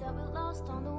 that we lost on the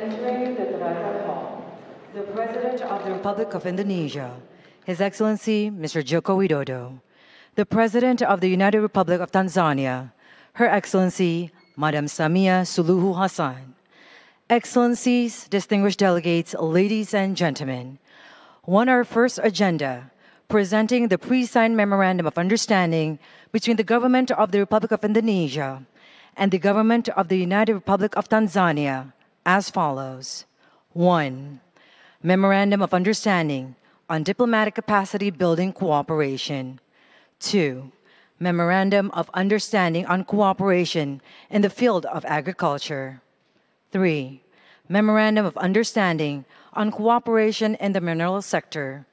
Entering the Director Hall, the President of the Republic of Indonesia, His Excellency Mr. Joko Widodo, the President of the United Republic of Tanzania, Her Excellency Madam Samia Suluhu Hassan, Excellencies, distinguished delegates, ladies and gentlemen, on our first agenda, presenting the pre-signed Memorandum of Understanding between the Government of the Republic of Indonesia and the Government of the United Republic of Tanzania as follows. 1. Memorandum of Understanding on Diplomatic Capacity Building Cooperation. 2. Memorandum of Understanding on Cooperation in the Field of Agriculture. 3. Memorandum of Understanding on Cooperation in the Mineral Sector.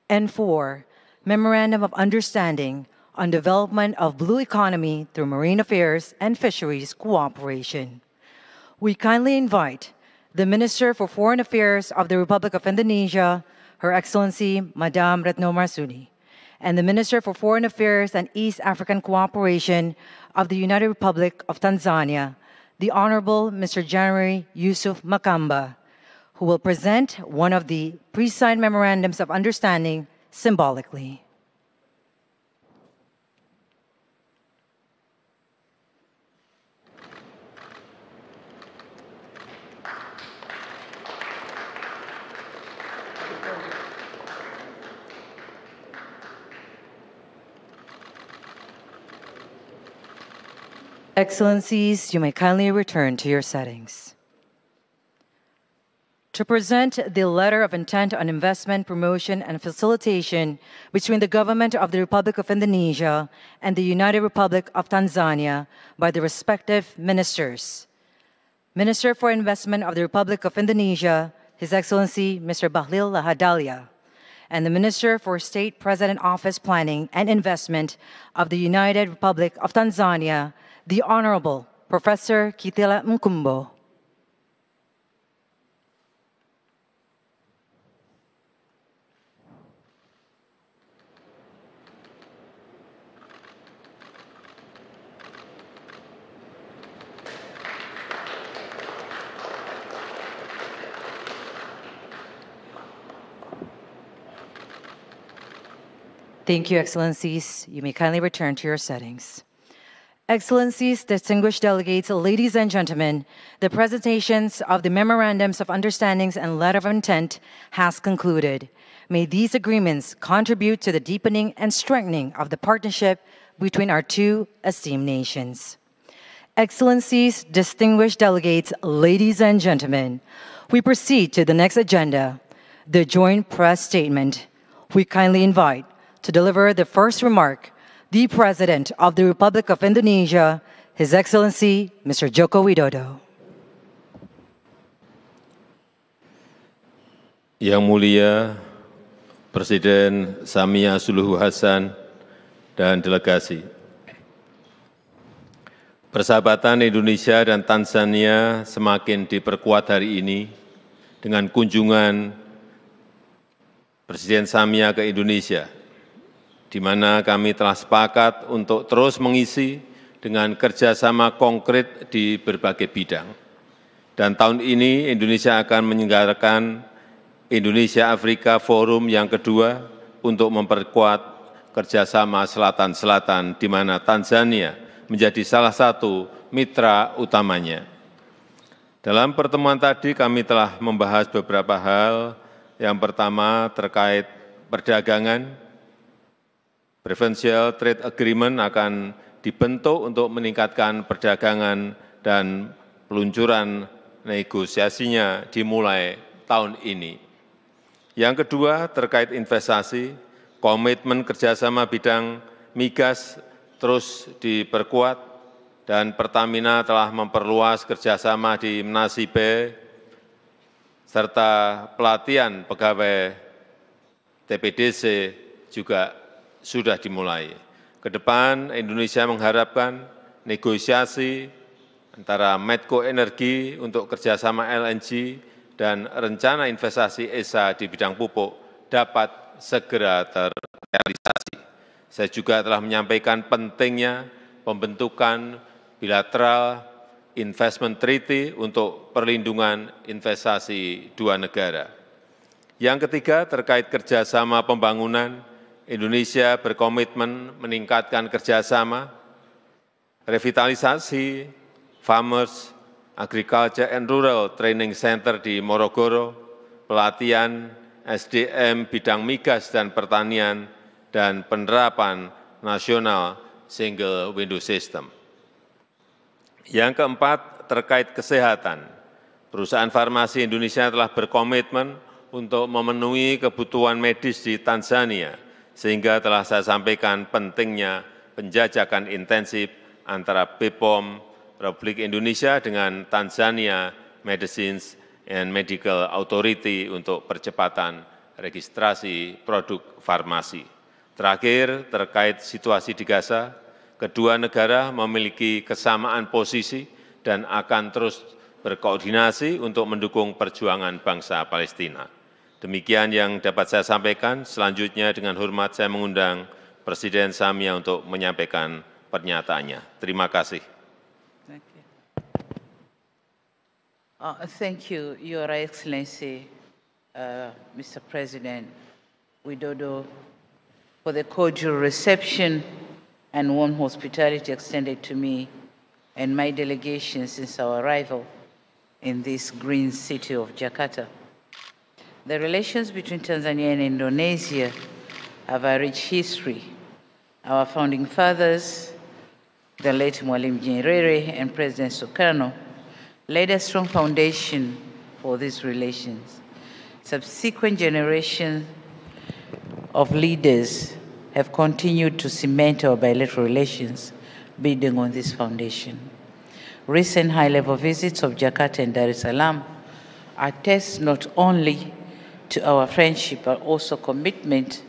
And 4. Memorandum of Understanding on Development of Blue Economy through Marine Affairs and Fisheries Cooperation. We kindly invite the Minister for Foreign Affairs of the Republic of Indonesia, Her Excellency Madame Retno Marsudi, and the Minister for Foreign Affairs and East African Cooperation of the United Republic of Tanzania, the Honorable Mr. January Yusuf Makamba, who will present one of the pre-signed memorandums of understanding symbolically. Excellencies, you may kindly return to your settings. To present the Letter of Intent on Investment, Promotion, and Facilitation between the Government of the Republic of Indonesia and the United Republic of Tanzania by the respective ministers. Minister for Investment of the Republic of Indonesia, His Excellency Mr. Bahlil Lahadalia, and the Minister for State President Office Planning and Investment of the United Republic of Tanzania, the Honorable Professor Kitila Mkumbo. Thank you, Excellencies. You may kindly return to your settings. Excellencies, distinguished delegates, ladies and gentlemen, the presentations of the Memorandums of Understandings and Letter of Intent has concluded. May these agreements contribute to the deepening and strengthening of the partnership between our two esteemed nations. Excellencies, distinguished delegates, ladies and gentlemen, we proceed to the next agenda, the joint press statement. We kindly invite to deliver the first remark the President of the Republic of Indonesia, His Excellency Mr. Joko Widodo. Yang Mulia Presiden Samia Suluhu Hassan dan delegasi. Persahabatan Indonesia dan Tanzania semakin diperkuat hari ini dengan kunjungan Presiden Samia ke Indonesia, di mana kami telah sepakat untuk terus mengisi dengan kerjasama konkret di berbagai bidang. Dan tahun ini Indonesia akan menyelenggarakan Indonesia Afrika Forum yang kedua untuk memperkuat kerjasama Selatan-Selatan, di mana Tanzania menjadi salah satu mitra utamanya. Dalam pertemuan tadi kami telah membahas beberapa hal. Yang pertama terkait perdagangan. Preferential Trade Agreement akan dibentuk untuk meningkatkan perdagangan dan peluncuran negosiasinya dimulai tahun ini. Yang kedua terkait investasi, komitmen kerjasama bidang migas terus diperkuat dan Pertamina telah memperluas kerjasama di Menasibe serta pelatihan pegawai TPDC juga sudah dimulai. Ke depan Indonesia mengharapkan negosiasi antara Medco Energi untuk kerjasama LNG dan rencana investasi ESA di bidang pupuk dapat segera terrealisasi. Saya juga telah menyampaikan pentingnya pembentukan bilateral Investment Treaty untuk perlindungan investasi dua negara. Yang ketiga, terkait kerjasama pembangunan, Indonesia berkomitmen meningkatkan kerjasama, revitalisasi, Farmers, Agriculture and Rural Training Center di Morogoro, pelatihan SDM bidang migas dan pertanian, dan penerapan nasional single window system. Yang keempat, terkait kesehatan. Perusahaan farmasi Indonesia telah berkomitmen untuk memenuhi kebutuhan medis di Tanzania, sehingga telah saya sampaikan pentingnya penjajakan intensif antara BPOM Republik Indonesia dengan Tanzania Medicines and Medical Authority untuk percepatan registrasi produk farmasi. Terakhir, terkait situasi di Gaza, kedua negara memiliki kesamaan posisi dan akan terus berkoordinasi untuk mendukung perjuangan bangsa Palestina. Demikian yang dapat saya sampaikan. Selanjutnya dengan hormat saya mengundang Presiden Samia untuk menyampaikan pernyataannya. Terima kasih. Thank you, Your Excellency, Mr. President Widodo, for the cordial reception and warm hospitality extended to me and my delegation since our arrival in this green city of Jakarta. The relations between Tanzania and Indonesia have a rich history. Our founding fathers, the late Mwalimu Nyerere and President Sukarno, laid a strong foundation for these relations. Subsequent generations of leaders have continued to cement our bilateral relations, building on this foundation. Recent high-level visits of Jakarta and Dar es Salaam attest not only to our friendship, but also commitment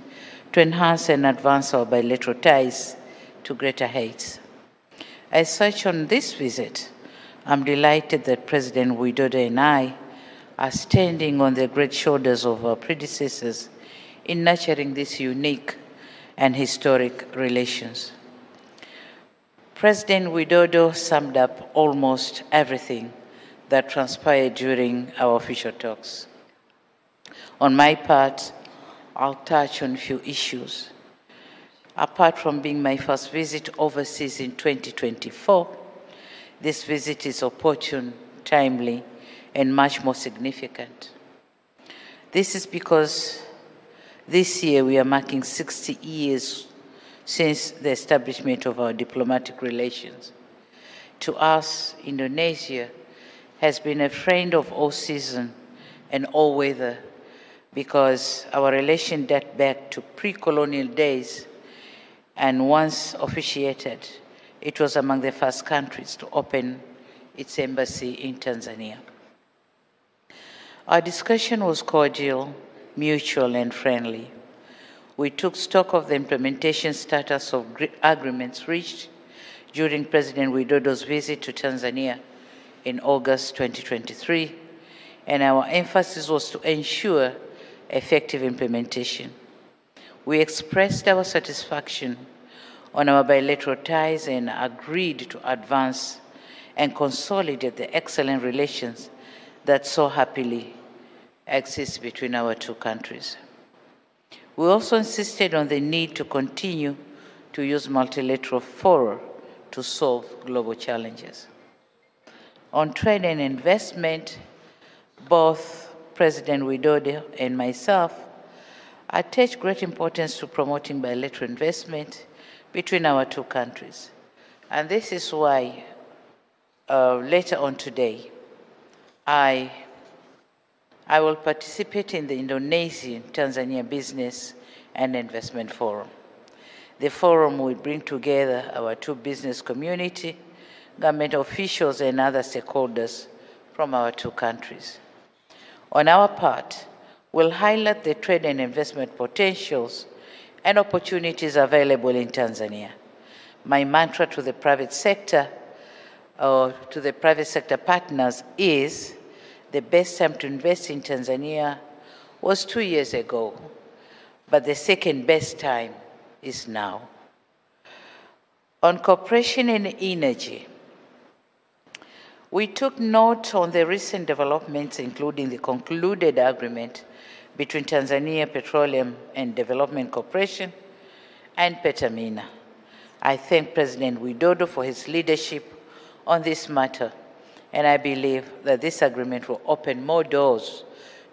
to enhance and advance our bilateral ties to greater heights. As such, on this visit, I'm delighted that President Widodo and I are standing on the great shoulders of our predecessors in nurturing these unique and historic relations. President Widodo summed up almost everything that transpired during our official talks. On my part, I'll touch on a few issues. Apart from being my first visit overseas in 2024, this visit is opportune, timely, and much more significant. This is because this year we are marking 60 years since the establishment of our diplomatic relations. To us, Indonesia has been a friend of all seasons and all weather because our relation date back to pre-colonial days, and once officiated, it was among the first countries to open its embassy in Tanzania. Our discussion was cordial, mutual, and friendly. We took stock of the implementation status of agreements reached during President Widodo's visit to Tanzania in August 2023, and our emphasis was to ensure effective implementation. We expressed our satisfaction on our bilateral ties and agreed to advance and consolidate the excellent relations that so happily exist between our two countries. We also insisted on the need to continue to use multilateral fora to solve global challenges. On trade and investment, both President Widodo and myself attach great importance to promoting bilateral investment between our two countries. And this is why later on today, I will participate in the Indonesian-Tanzania Business and Investment Forum. The forum will bring together our two business community, government officials, and other stakeholders from our two countries. On our part, we'll highlight the trade and investment potentials and opportunities available in Tanzania. My mantra to the private sector, or to the private sector partners, is the best time to invest in Tanzania was 2 years ago, but the second best time is now. On cooperation in energy, We took note on the recent developments, including the concluded agreement between Tanzania Petroleum and Development Corporation and Petamina. I thank President Widodo for his leadership on this matter, and I believe that this agreement will open more doors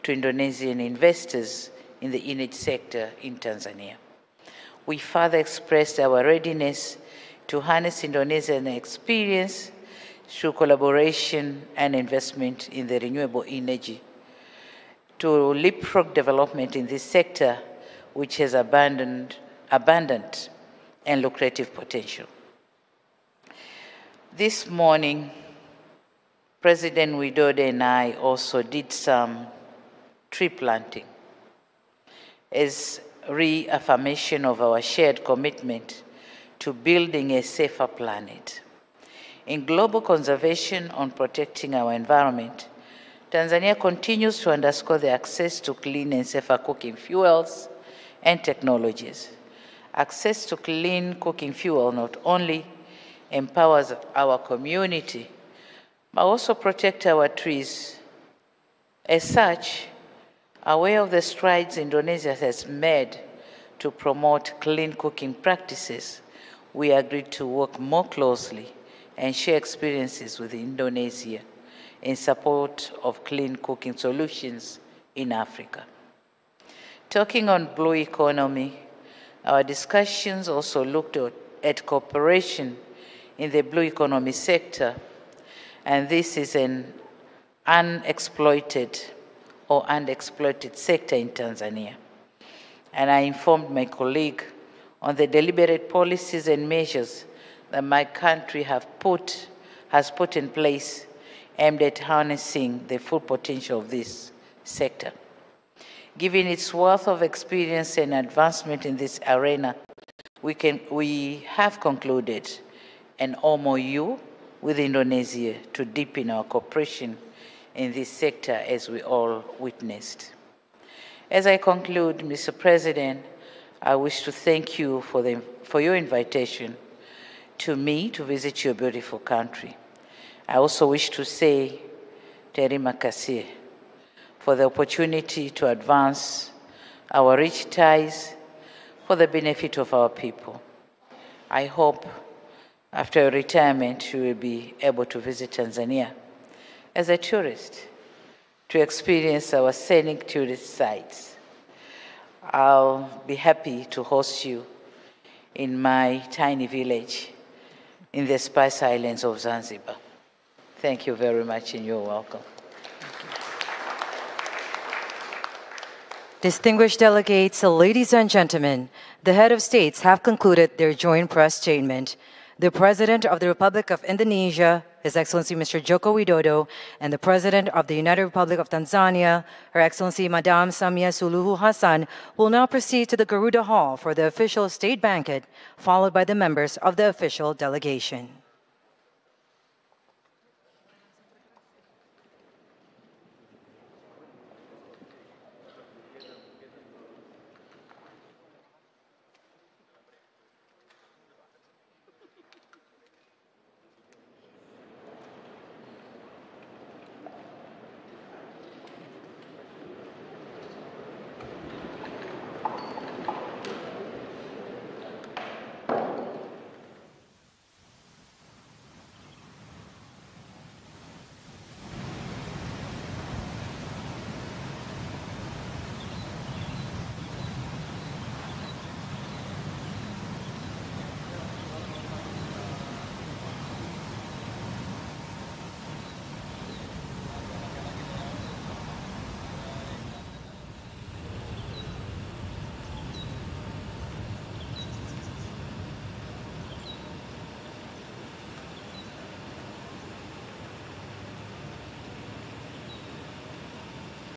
to Indonesian investors in the energy sector in Tanzania. We further expressed our readiness to harness Indonesian experience through collaboration and investment in the renewable energy to leapfrog development in this sector, which has abundant and lucrative potential. This morning, President Widodo and I also did some tree planting as reaffirmation of our shared commitment to building a safer planet. In global conservation on protecting our environment, Tanzania continues to underscore the access to clean and safer cooking fuels and technologies. Access to clean cooking fuel not only empowers our community, but also protects our trees. As such, aware of the strides Indonesia has made to promote clean cooking practices, we agreed to work more closely and share experiences with Indonesia in support of clean cooking solutions in Africa. Talking on blue economy, our discussions also looked at cooperation in the blue economy sector, and this is an unexploited sector in Tanzania. And I informed my colleague on the deliberate policies and measures that my country has put in place aimed at harnessing the full potential of this sector. Given its wealth of experience and advancement in this arena, we have concluded an MOU with Indonesia to deepen our cooperation in this sector, as we all witnessed. As I conclude, Mr. President, I wish to thank you for your invitation to me to visit your beautiful country. I also wish to say terima kasih for the opportunity to advance our rich ties for the benefit of our people. I hope after retirement you will be able to visit Tanzania as a tourist to experience our scenic tourist sites. I'll be happy to host you in my tiny village in the Spice Islands of Zanzibar. Thank you very much, and you're welcome. Distinguished delegates, ladies and gentlemen, the head of states have concluded their joint press statement. The President of the Republic of Indonesia, His Excellency Mr. Joko Widodo, and the President of the United Republic of Tanzania, Her Excellency Madam Samia Suluhu Hassan, will now proceed to the Garuda Hall for the official state banquet, followed by the members of the official delegation.